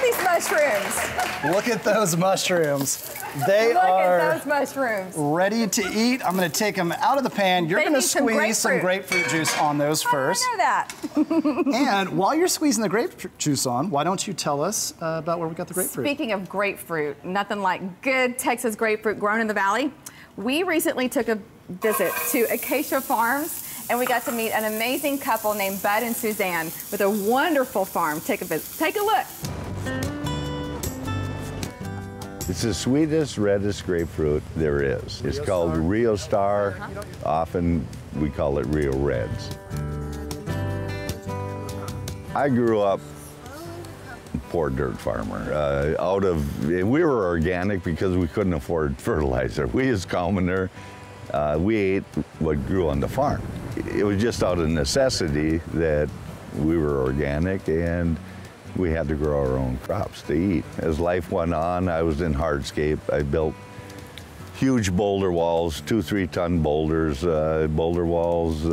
these mushrooms. Look at those mushrooms. They Look are at those mushrooms. ready to eat. I'm going to take them out of the pan. You're going to squeeze some grapefruit juice on those first. I know that. And while you're squeezing the grapefruit juice on, why don't you tell us about where we got the grapefruit? Speaking of grapefruit, nothing like good Texas grapefruit grown in the valley. We recently took a visit to Acacia Farms, and we got to meet an amazing couple named Bud and Suzanne with a wonderful farm. Take a visit. Take a look. It's the sweetest, reddest grapefruit there is. It's called Rio Star. Often we call it Rio Reds. I grew up a poor dirt farmer. We were organic because we couldn't afford fertilizer. We as commoner, we ate what grew on the farm. It was just out of necessity that we were organic, and we had to grow our own crops to eat. As life went on, I was in hardscape. I built huge boulder walls, 2-3 ton boulders, boulder walls,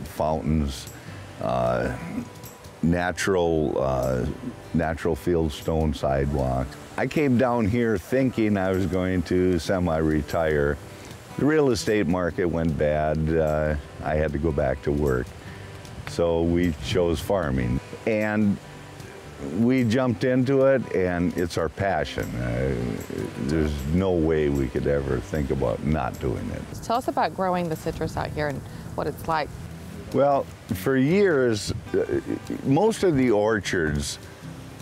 fountains, natural field stone sidewalks. I came down here thinking I was going to semi-retire. The real estate market went bad. I had to go back to work. So we chose farming. And we jumped into it, and it's our passion. There's no way we could ever think about not doing it. Tell us about growing the citrus out here and what it's like. Well, for years, most of the orchards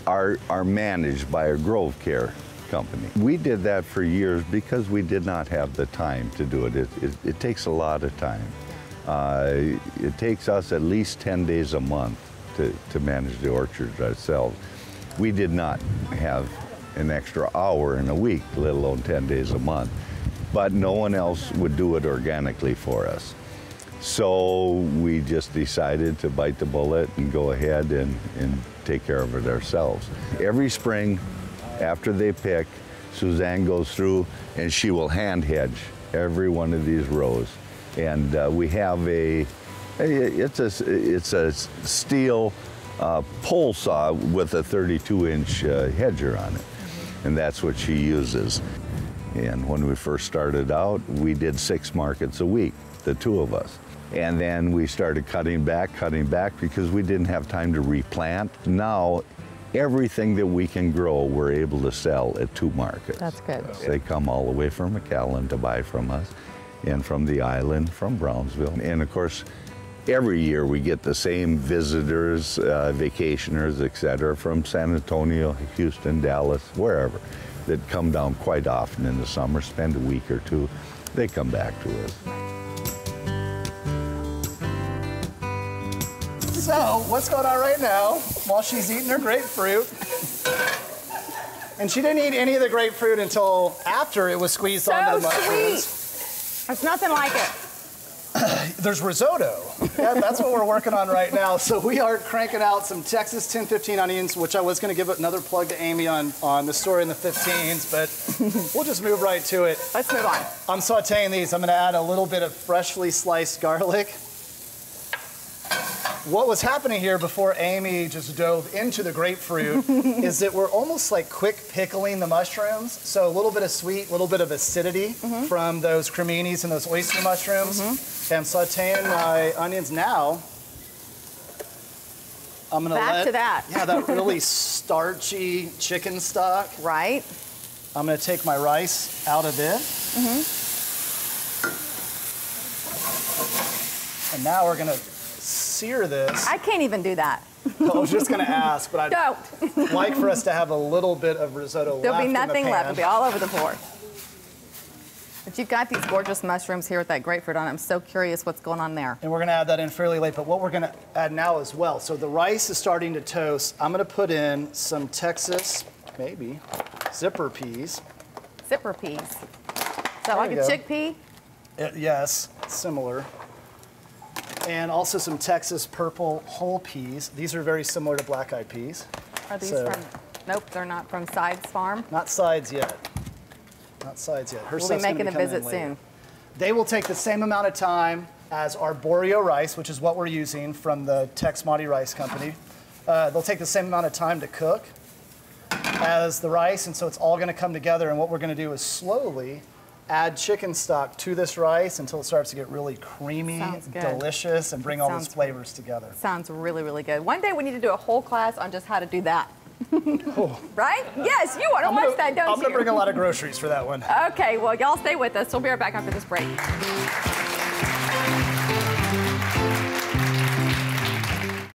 are managed by a grove care company. We did that for years because we did not have the time to do it. It takes a lot of time. It takes us at least 10 days a month to manage the orchards ourselves. We did not have an extra hour in a week, let alone 10 days a month. But no one else would do it organically for us. So we just decided to bite the bullet and go ahead and take care of it ourselves. Every spring, after they pick, Suzanne goes through and she will hand hedge every one of these rows. And we have it's a steel pole saw with a 32-inch hedger on it, and that's what she uses. And when we first started out, we did 6 markets a week, the two of us. And then we started cutting back because we didn't have time to replant. Now, everything that we can grow, we're able to sell at 2 markets. That's good. They come all the way from McAllen to buy from us, and from the island, from Brownsville. And of course, every year we get the same visitors, vacationers, etc., from San Antonio, Houston, Dallas, wherever, that come down quite often in the summer, spend a week or 2. They come back to us. So, what's going on right now while she's eating her grapefruit? And she didn't eat any of the grapefruit until after it was squeezed onto the mushrooms. Sweet. There's nothing like it. There's risotto. Yeah, that's what we're working on right now. So we are cranking out some Texas 1015 onions, which I was going to give another plug to Amy on the story in the 15s, but we'll just move right to it. Let's move on. I'm sauteing these. I'm going to add a little bit of freshly sliced garlic. What was happening here before Amy just dove into the grapefruit is that we're almost like quick pickling the mushrooms. So a little bit of sweet, a little bit of acidity from those creminis and those oyster mushrooms. And I'm sauteing my onions now. I'm gonna Back to that. Yeah, that really starchy chicken stock. Right. I'm gonna take my rice out of it. And now we're gonna sear this. I can't even do that. I was just going to ask, but I'd Don't. like for us to have a little bit of risotto left. There'll be nothing in the pan. left. It'll be all over the floor. But you've got these gorgeous mushrooms here with that grapefruit on it. I'm so curious what's going on there. And we're going to add that in fairly late, but what we're going to add now as well. So the rice is starting to toast. I'm going to put in some Texas, maybe, zipper peas. Zipper peas. Is that like a chickpea? Yes, similar. And also some Texas purple whole peas. These are very similar to black-eyed peas. Are these from, nope, they're not from Sides Farm? Not Sides yet. Not Sides yet. We'll be making a visit soon. They will take the same amount of time as our Borio rice, which is what we're using from the Tex Monte Rice Company. They'll take the same amount of time to cook. as the rice, and so it's all gonna come together, and what we're gonna do is slowly add chicken stock to this rice until it starts to get really creamy, Sounds good. delicious, and bring all those Sounds flavors together. Sounds really, really good. One day we need to do a whole class on just how to do that. Right? Yes, you want to watch that, don't you? I'm gonna bring a lot of groceries for that one. Okay, well, y'all stay with us. We'll be right back after this break.